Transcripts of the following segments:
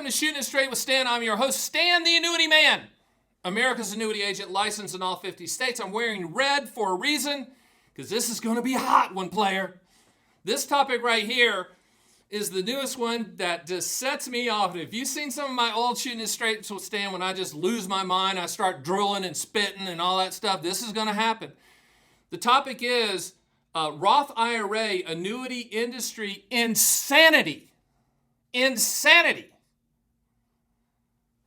to Shooting It Straight with Stan. I'm your host, Stan the Annuity Man, America's annuity agent licensed in all 50 states. I'm wearing red for a reason, because this is going to be a hot one, player. This topic right here is the newest one that just sets me off. If you've seen some of my old Shooting It Straight with Stan, when I just lose my mind, I start drilling and spitting and all that stuff, this is going to happen. The topic is Roth IRA, annuity industry insanity. Insanity.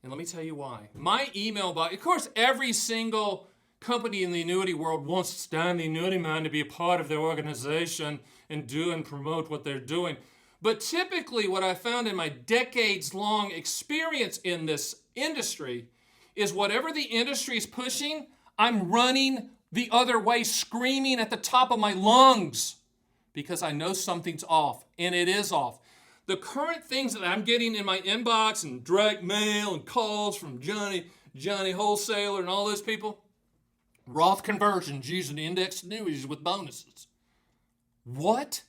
And let me tell you why. My email box, of course, every single company in the annuity world wants Stan the Annuity Man to be a part of their organization and do and promote what they're doing. But typically what I found in my decades-long experience in this industry is whatever the industry is pushing, I'm running the other way, screaming at the top of my lungs because I know something's off, and it is off. The current things that I'm getting in my inbox and direct mail and calls from Johnny Wholesaler and all those people, Roth conversions using indexed annuities with bonuses. What?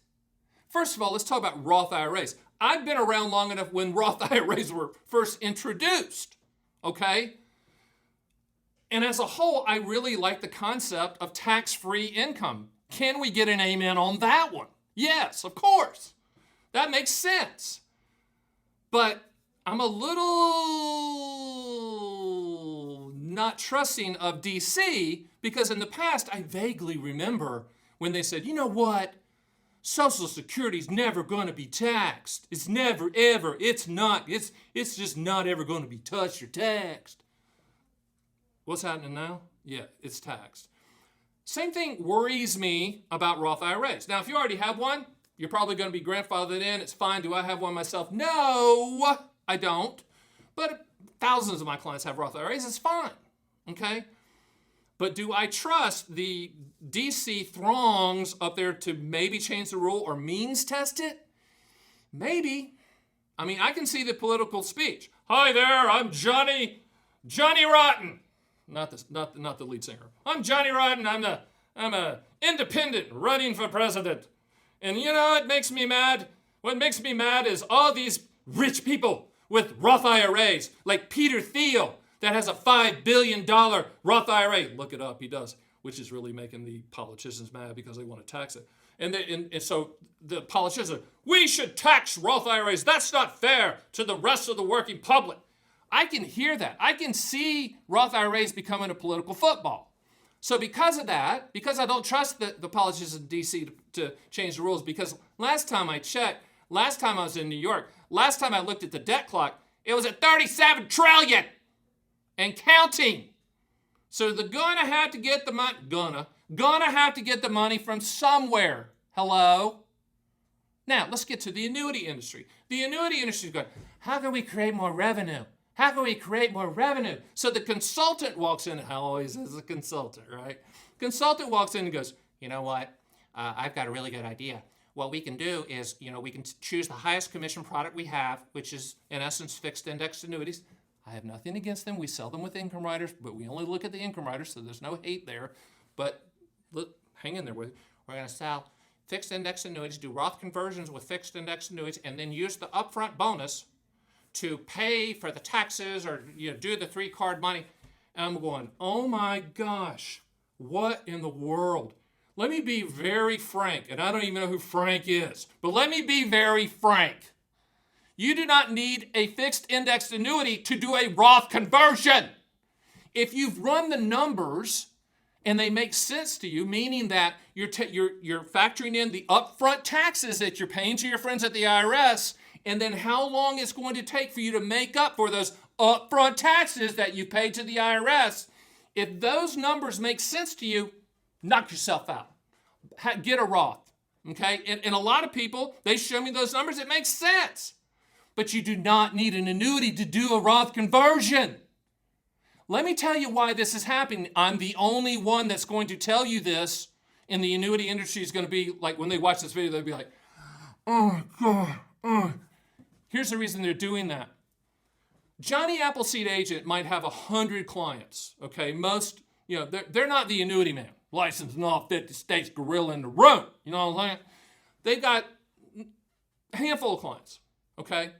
First of all, let's talk about Roth IRAs. I've been around long enough when Roth IRAs were first introduced, okay? And as a whole, I really like the concept of tax-free income. Can we get an amen on that one? Yes, of course. That makes sense. But I'm a little not trusting of DC because in the past, I vaguely remember when they said, you know what? Social Security's never going to be taxed. It's never, ever. It's not. It's just not ever going to be touched or taxed. What's happening now? Yeah, it's taxed. Same thing worries me about Roth IRAs. Now, if you already have one, you're probably going to be grandfathered in. It's fine. Do I have one myself? No, I don't. But thousands of my clients have Roth IRAs. It's fine, okay? But do I trust the DC throngs up there to maybe change the rule or means test it? Maybe. I mean, I can see the political speech. Hi there, I'm Johnny Rotten. Not the lead singer. I'm Johnny Rotten. I'm a independent running for president. And you know what makes me mad? What makes me mad is all these rich people with Roth IRAs, like Peter Thiel, that has a $5 billion Roth IRA. Look it up, he does, which is really making the politicians mad because they want to tax it. And so the politicians are, we should tax Roth IRAs. That's not fair to the rest of the working public. I can hear that. I can see Roth IRAs becoming a political football. So because of that, because I don't trust the politicians in D.C. to change the rules, because last time I checked, last time I was in New York, last time I looked at the debt clock, it was at 37 trillion and counting. So they're gonna have to get the money, gonna have to get the money from somewhere. Hello? Now, let's get to the annuity industry. The annuity industry is going, how can we create more revenue? How can we create more revenue? So the consultant walks in, how always is a consultant, right? Consultant walks in and goes, you know what? I've got a really good idea. What we can do is, we can choose the highest commission product we have, which is, in essence, fixed index annuities. I have nothing against them. We sell them with income riders, but we only look at the income riders, so there's no hate there. But look, hang in there with it. We're going to sell fixed index annuities, do Roth conversions with fixed index annuities, and then use the upfront bonus to pay for the taxes or do the 3-card money. And I'm going, oh my gosh, what in the world? Let me be very frank, and I don't even know who Frank is, but let me be very frank. You do not need a fixed indexed annuity to do a Roth conversion. If you've run the numbers and they make sense to you, meaning that you're factoring in the upfront taxes that you're paying to your friends at the IRS, and then how long it's going to take for you to make up for those upfront taxes that you paid to the IRS. If those numbers make sense to you, knock yourself out. Get a Roth, okay? And a lot of people, they show me those numbers, it makes sense. But you do not need an annuity to do a Roth conversion. Let me tell you why this is happening. I'm the only one that's going to tell you this, and the annuity industry is going to be like, when they watch this video, they'll be like, oh, God, oh. Here's the reason they're doing that. Johnny Appleseed agent might have 100 clients, okay? Most, they're not the Annuity Man, licensed in all 50 states, gorilla in the room. You know what I'm saying? They've got a handful of clients, okay?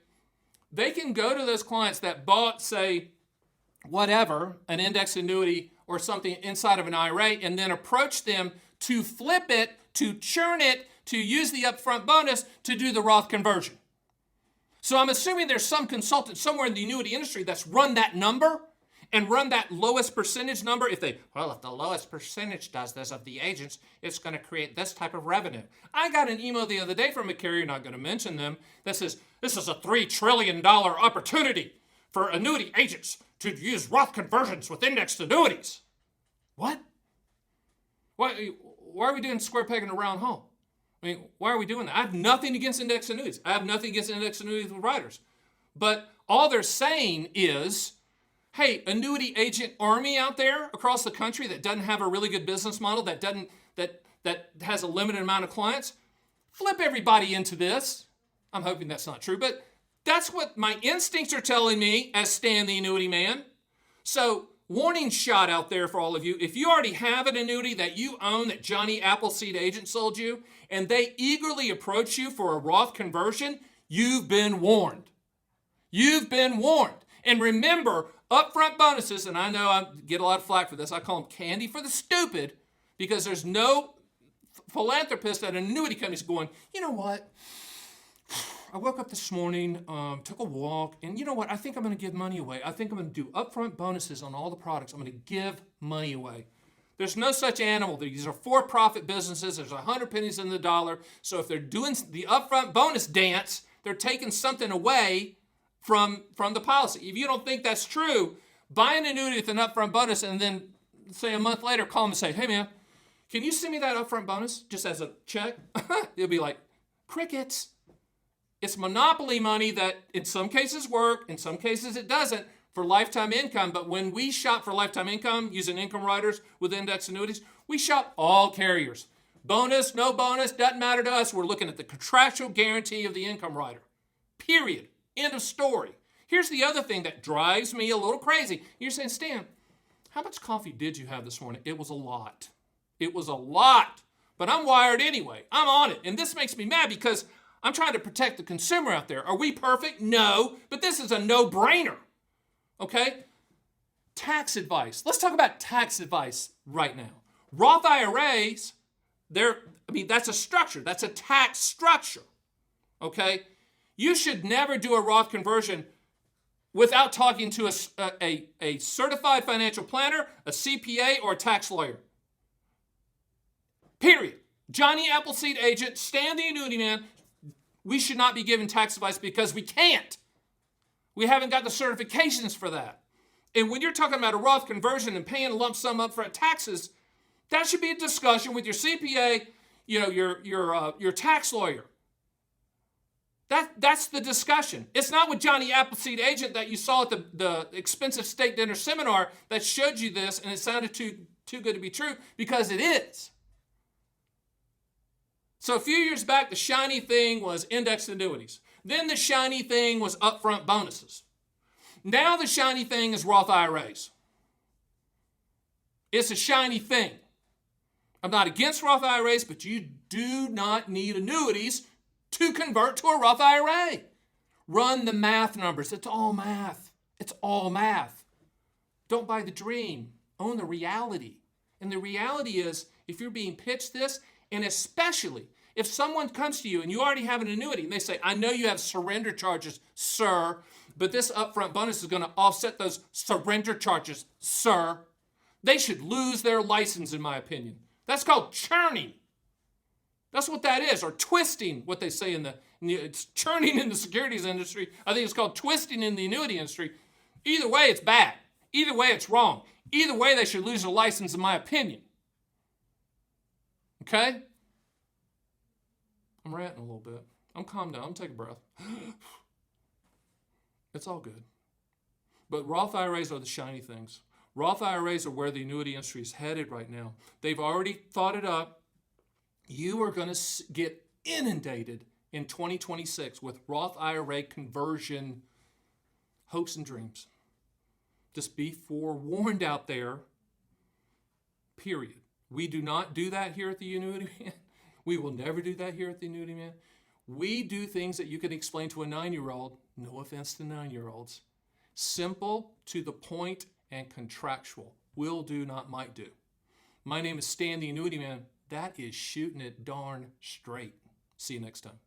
they can go to those clients that bought, say, whatever, an index annuity or something inside of an IRA, and then approach them to flip it, to churn it, to use the upfront bonus to do the Roth conversion. So I'm assuming there's some consultant somewhere in the annuity industry that's run that number and run that lowest percentage number. If the lowest percentage does this of the agents, it's going to create this type of revenue. I got an email the other day from a carrier, not going to mention them, that says, this is a $3 trillion opportunity for annuity agents to use Roth conversions with indexed annuities. What? Why are we doing square peg in a round hole? I mean, why are we doing that? I have nothing against indexed annuities. I have nothing against indexed annuities with riders. But all they're saying is, hey, annuity agent army out there across the country that doesn't have a really good business model, that has a limited amount of clients, flip everybody into this. I'm hoping that's not true, but that's what my instincts are telling me as Stan the Annuity Man. So, warning shot out there for all of you. If you already have an annuity that you own that Johnny Appleseed agent sold you, and they eagerly approach you for a Roth conversion, you've been warned. You've been warned. And remember, upfront bonuses, and I know I get a lot of flack for this, I call them candy for the stupid, because there's no philanthropist at an annuity company going, you know what? I woke up this morning, took a walk, and you know what? I think I'm going to give money away. I think I'm going to do upfront bonuses on all the products. I'm going to give money away. There's no such animal. These are for-profit businesses. There's 100 pennies in the dollar. So if they're doing the upfront bonus dance, they're taking something away from the policy. If you don't think that's true, buy an annuity with an upfront bonus and then, say, a month later, call them and say, hey, man, can you send me that upfront bonus just as a check? It'll be like, crickets. It's monopoly money that in some cases work, in some cases it doesn't, for lifetime income. But when we shop for lifetime income using income riders with index annuities, we shop all carriers. Bonus, no bonus, doesn't matter to us. We're looking at the contractual guarantee of the income rider. Period. End of story. Here's the other thing that drives me a little crazy. You're saying, Stan, how much coffee did you have this morning? It was a lot. It was a lot. But I'm wired anyway. I'm on it. And this makes me mad because I'm trying to protect the consumer out there. Are we perfect? No, but this is a no-brainer, okay? Tax advice. Let's talk about tax advice right now. Roth IRAs, that's a structure. That's a tax structure, okay? You should never do a Roth conversion without talking to a certified financial planner, a CPA, or a tax lawyer. Period. Johnny Appleseed agent, Stan the Annuity Man, we should not be giving tax advice because we can't. We haven't got the certifications for that. And when you're talking about a Roth conversion and paying a lump sum upfront taxes, that should be a discussion with your CPA, your tax lawyer. That's the discussion. It's not with Johnny Appleseed agent that you saw at the expensive steak dinner seminar that showed you this and it sounded too good to be true, because it is. So a few years back, the shiny thing was indexed annuities. Then the shiny thing was upfront bonuses. Now the shiny thing is Roth IRAs. It's a shiny thing. I'm not against Roth IRAs, but you do not need annuities to convert to a Roth IRA. Run the math numbers. It's all math. It's all math. Don't buy the dream. Own the reality. And the reality is, if you're being pitched this, and especially if someone comes to you and you already have an annuity and they say, I know you have surrender charges, sir, but this upfront bonus is going to offset those surrender charges, sir. They should lose their license, in my opinion. That's called churning. That's what that is, or twisting, what they say it's churning in the securities industry. I think it's called twisting in the annuity industry. Either way, it's bad. Either way, it's wrong. Either way, they should lose their license, in my opinion. Okay? I'm ranting a little bit. I'm calm down. I'm taking a breath. It's all good. But Roth IRAs are the shiny things. Roth IRAs are where the annuity industry is headed right now. They've already thought it up. You are going to get inundated in 2026 with Roth IRA conversion hopes and dreams. Just be forewarned out there, period. We do not do that here at the Annuity Man. We will never do that here at the Annuity Man. We do things that you can explain to a 9-year-old, No offense to 9-year-olds. Simple, to the point, and contractual. Will do, not might do. My name is Stan the Annuity Man. That is shooting it darn straight. See you next time.